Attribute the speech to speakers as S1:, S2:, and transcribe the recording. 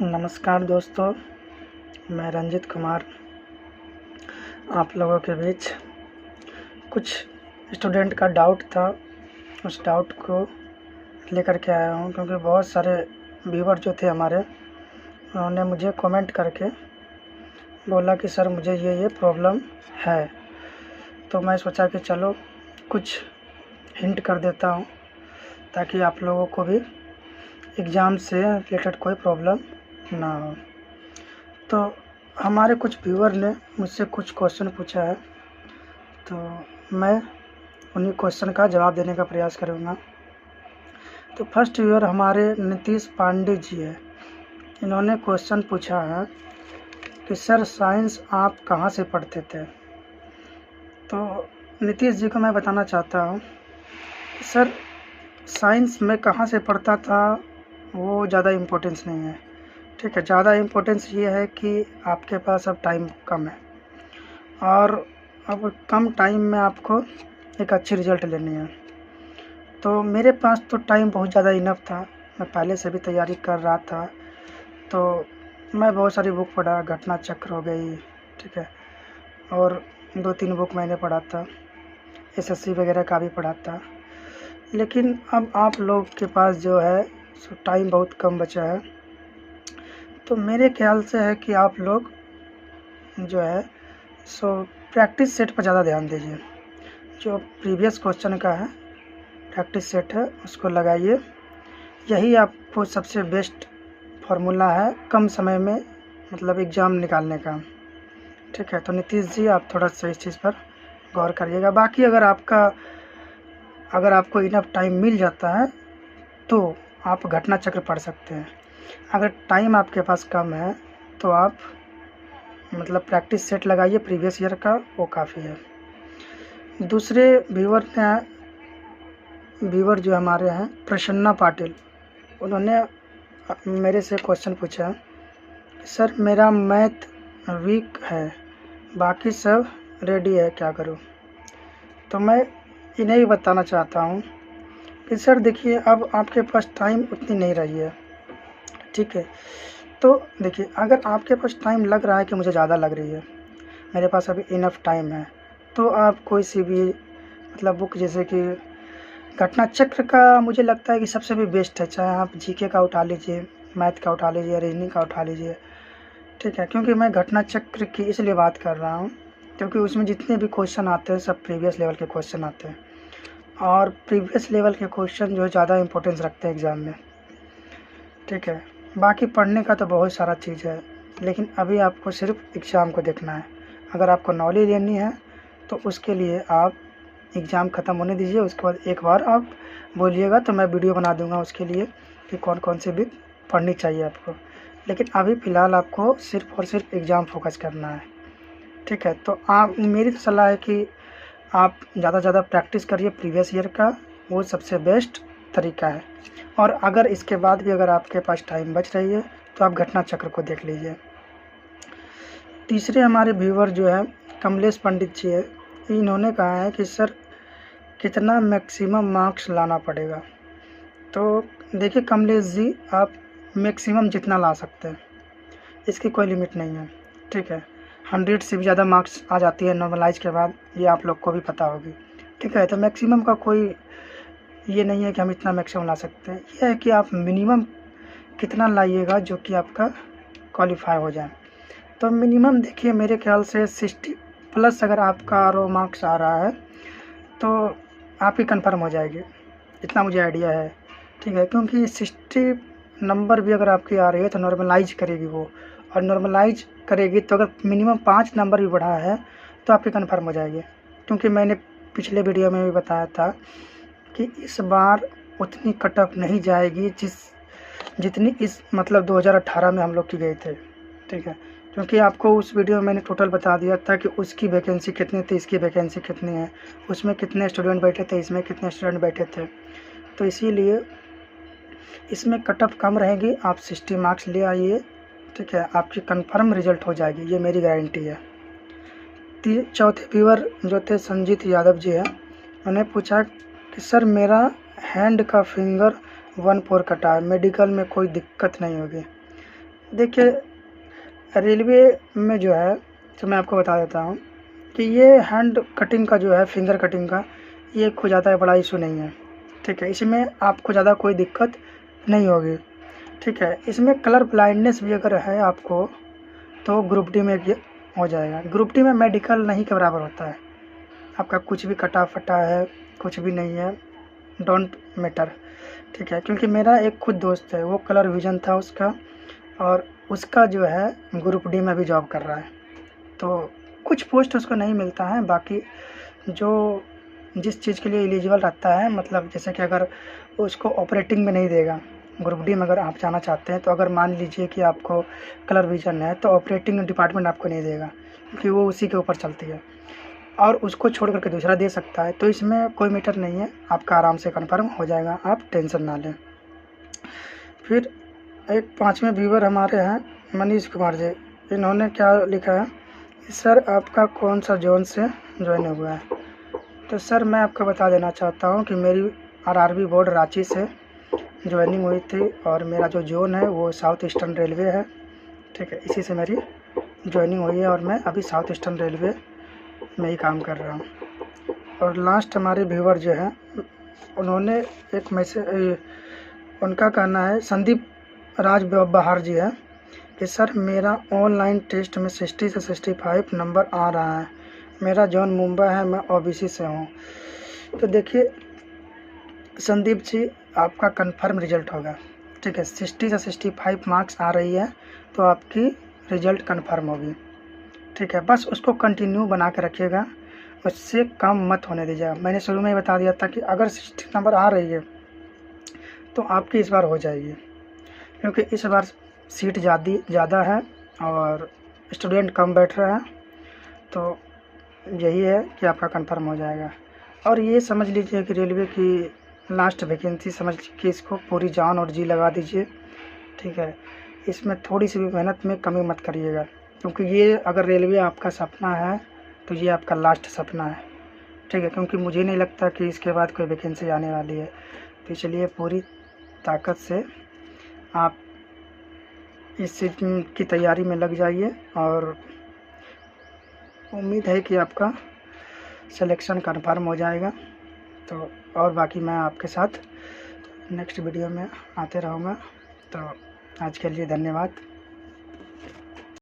S1: नमस्कार दोस्तों, मैं रंजित कुमार आप लोगों के बीच कुछ स्टूडेंट का डाउट था। उस डाउट को लेकर के आया हूँ, क्योंकि बहुत सारे व्यूवर जो थे हमारे, उन्होंने मुझे कमेंट करके बोला कि सर मुझे ये प्रॉब्लम है। तो मैं सोचा कि चलो कुछ हिंट कर देता हूँ, ताकि आप लोगों को भी एग्ज़ाम से रिलेटेड कोई प्रॉब्लम ना हो। तो हमारे कुछ व्यूअर ने मुझसे कुछ क्वेश्चन पूछा है, तो मैं उन्हीं क्वेश्चन का जवाब देने का प्रयास करूँगा। तो फर्स्ट व्यूअर हमारे नीतीश पांडे जी है। इन्होंने क्वेश्चन पूछा है कि सर साइंस आप कहाँ से पढ़ते थे। तो नीतीश जी को मैं बताना चाहता हूँ कि सर साइंस में कहाँ से पढ़ता था वो ज़्यादा इम्पोर्टेंस नहीं है, ठीक है। ज़्यादा इम्पोर्टेंस ये है कि आपके पास अब टाइम कम है, और अब कम टाइम में आपको एक अच्छी रिज़ल्ट लेनी है। तो मेरे पास तो टाइम बहुत ज़्यादा इनफ था, मैं पहले से भी तैयारी कर रहा था। तो मैं बहुत सारी बुक पढ़ा, घटना चक्र हो गई, ठीक है, और 2-3 बुक मैंने पढ़ा था, एसएससी वगैरह का भी पढ़ा था। लेकिन अब आप लोग के पास जो है सो टाइम बहुत कम बचा है। तो मेरे ख्याल से है कि आप लोग जो है सो प्रैक्टिस सेट पर ज़्यादा ध्यान दीजिए। जो प्रीवियस क्वेश्चन का है प्रैक्टिस सेट है, उसको लगाइए। यही आपको सबसे बेस्ट फार्मूला है कम समय में मतलब एग्ज़ाम निकालने का, ठीक है। तो नीतीश जी आप थोड़ा सा इस चीज़ पर गौर करिएगा। बाकी अगर आपको इनफ टाइम मिल जाता है तो आप घटना चक्र पढ़ सकते हैं। अगर टाइम आपके पास कम है तो आप मतलब प्रैक्टिस सेट लगाइए प्रीवियस ईयर का, वो काफ़ी है। दूसरे व्यूवर जो हमारे हैं प्रसन्ना पाटिल, उन्होंने मेरे से क्वेश्चन पूछा, सर मेरा मैथ वीक है, बाकी सब रेडी है, क्या करूं। तो मैं इन्हें भी बताना चाहता हूं कि सर देखिए अब आपके पास टाइम उतनी नहीं रही है, ठीक है। तो देखिए अगर आपके पास टाइम लग रहा है कि मुझे ज़्यादा लग रही है, मेरे पास अभी इनफ टाइम है, तो आप कोई सी भी मतलब बुक, जैसे कि घटना चक्र का मुझे लगता है कि सबसे भी बेस्ट है। चाहे आप जीके का उठा लीजिए, मैथ का उठा लीजिए, रीजनिंग का उठा लीजिए, ठीक है। क्योंकि मैं घटना चक्र की इसलिए बात कर रहा हूँ क्योंकि उसमें जितने भी क्वेश्चन आते हैं सब प्रीवियस लेवल के क्वेश्चन आते हैं, और प्रीवियस लेवल के क्वेश्चन जो है ज़्यादा इंपॉर्टेंस रखते हैं एग्ज़ाम में, ठीक है। बाकी पढ़ने का तो बहुत सारा चीज़ है, लेकिन अभी आपको सिर्फ एग्ज़ाम को देखना है। अगर आपको नॉलेज लेनी है तो उसके लिए आप एग्ज़ाम ख़त्म होने दीजिए, उसके बाद एक बार आप बोलिएगा तो मैं वीडियो बना दूंगा उसके लिए कि कौन कौन सी बुक पढ़नी चाहिए आपको। लेकिन अभी फ़िलहाल आपको सिर्फ़ और सिर्फ एग्ज़ाम फोकस करना है, ठीक है। तो आप, मेरी तो सलाह है कि आप ज़्यादा से ज़्यादा प्रैक्टिस करिए प्रीवियस ईयर का, वो सबसे बेस्ट तरीका है। और अगर इसके बाद भी अगर आपके पास टाइम बच रही है तो आप घटना चक्र को देख लीजिए। तीसरे हमारे व्यूवर जो है कमलेश पंडित जी है, इन्होंने कहा है कि सर कितना मैक्सिमम मार्क्स लाना पड़ेगा। तो देखिए कमलेश जी, आप मैक्सिमम जितना ला सकते हैं, इसकी कोई लिमिट नहीं है, ठीक है। 100 से भी ज़्यादा मार्क्स आ जाती है नॉर्मलाइज के बाद, ये आप लोग को भी पता होगी, ठीक है। तो मैक्सिमम का कोई ये नहीं है कि हम इतना मैक्सिमम ला सकते हैं, ये है कि आप मिनिमम कितना लाइएगा जो कि आपका क्वालिफाई हो जाए। तो मिनिमम देखिए मेरे ख्याल से 60 प्लस अगर आपका रो मार्क्स आ रहा है तो आपकी कंफर्म हो जाएगी, इतना मुझे आइडिया है, ठीक है। क्योंकि 60 नंबर भी अगर आपकी आ रही है तो नॉर्मलाइज करेगी वो, और नॉर्मलाइज करेगी तो अगर मिनिमम 5 नंबर भी बढ़ा है तो आपकी कंफर्म हो जाएगी। क्योंकि मैंने पिछले वीडियो में भी बताया था कि इस बार उतनी कट ऑफ नहीं जाएगी जितनी इस मतलब 2018 में हम लोग की गई थे, ठीक है। क्योंकि आपको उस वीडियो में मैंने टोटल बता दिया था कि उसकी वैकेंसी कितनी थी, इसकी वैकेंसी कितनी है, उसमें कितने स्टूडेंट बैठे थे, इसमें कितने स्टूडेंट बैठे थे। तो इसीलिए इसमें कट ऑफ कम रहेगी, आप 60 मार्क्स ले आइए, ठीक है, आपकी कंफर्म रिजल्ट हो जाएगी, ये मेरी गारंटी है। चौथे व्यूअर जो थे संजीत यादव जी हैं, उन्होंने पूछा कि सर मेरा हैंड का फिंगर 1/4 कटा है, मेडिकल में कोई दिक्कत नहीं होगी। देखिए रेलवे में जो है, तो मैं आपको बता देता हूँ कि ये हैंड कटिंग का जो है, फिंगर कटिंग का, ये कोई ज़्यादा बड़ा इशू नहीं है। ठीक है, इसमें आपको ज़्यादा कोई दिक्कत नहीं होगी। ठीक है, इसमें कलर ब्लाइंडनेस भी अगर है आपको तो ग्रुप डी में ये हो जाएगा। ग्रुप डी में मेडिकल नहीं के बराबर होता है। आपका कुछ भी कटा फटा है, कुछ भी नहीं है, डोंट मैटर। ठीक है, क्योंकि मेरा एक खुद दोस्त है, वो कलर विजन था उसका, और उसका जो है ग्रुप डी में भी जॉब कर रहा है। तो कुछ पोस्ट उसको नहीं मिलता है, बाकी जो जिस चीज़ के लिए एलिजिबल रहता है, मतलब जैसे कि अगर उसको ऑपरेटिंग में नहीं देगा, ग्रुप डी में अगर आप जाना चाहते हैं, तो अगर मान लीजिए कि आपको कलर विजन है तो ऑपरेटिंग डिपार्टमेंट आपको नहीं देगा, क्योंकि वो उसी के ऊपर चलती है, और उसको छोड़ करके दूसरा दे सकता है। तो इसमें कोई मैटर नहीं है, आपका आराम से कन्फर्म हो जाएगा, आप टेंशन ना लें। फिर एक 5वें व्यूवर हमारे हैं मनीष कुमार जी। इन्होंने क्या लिखा है, सर आपका कौन सा जोन से ज्वाइन हुआ है? तो सर मैं आपको बता देना चाहता हूँ कि मेरी आरआरबी बोर्ड रांची से ज्वाइनिंग हुई थी, और मेरा जो जोन है वो साउथ ईस्टर्न रेलवे है। ठीक है, इसी से मेरी ज्वाइनिंग हुई है, और मैं अभी साउथ ईस्टर्न रेलवे में ही काम कर रहा हूँ। और लास्ट हमारे व्यूवर जो हैं, उन्होंने एक मैसेज, उनका कहना है, संदीप राज बहार जी है, कि सर मेरा ऑनलाइन टेस्ट में 60 से 65 नंबर आ रहा है, मेरा जोन मुंबई है, मैं ओबीसी से हूँ। तो देखिए संदीप जी, आपका कंफर्म रिजल्ट होगा। ठीक है, 60 से 65 मार्क्स आ रही है तो आपकी रिजल्ट कंफर्म होगी। ठीक है, बस उसको कंटिन्यू बना के रखिएगा, उससे कम मत होने दीजिएगा। मैंने शुरू में ही बता दिया था कि अगर 60 नंबर आ रही है तो आपकी इस बार हो जाएगी, क्योंकि इस बार सीट ज़्यादा है और स्टूडेंट कम बैठ रहा है। तो यही है कि आपका कंफर्म हो जाएगा। और ये समझ लीजिए कि रेलवे की लास्ट वैकेंसी समझ के इसको पूरी जान और जी लगा दीजिए। ठीक है, इसमें थोड़ी सी भी मेहनत में कमी मत करिएगा, क्योंकि ये अगर रेलवे आपका सपना है तो ये आपका लास्ट सपना है। ठीक है, क्योंकि मुझे नहीं लगता कि इसके बाद कोई वैकेंसी आने वाली है। तो इसलिए पूरी ताकत से आप इस चीज़ की तैयारी में लग जाइए, और उम्मीद है कि आपका सिलेक्शन कन्फर्म हो जाएगा। तो और बाकी मैं आपके साथ नेक्स्ट वीडियो में आते रहूँगा। तो आज के लिए धन्यवाद।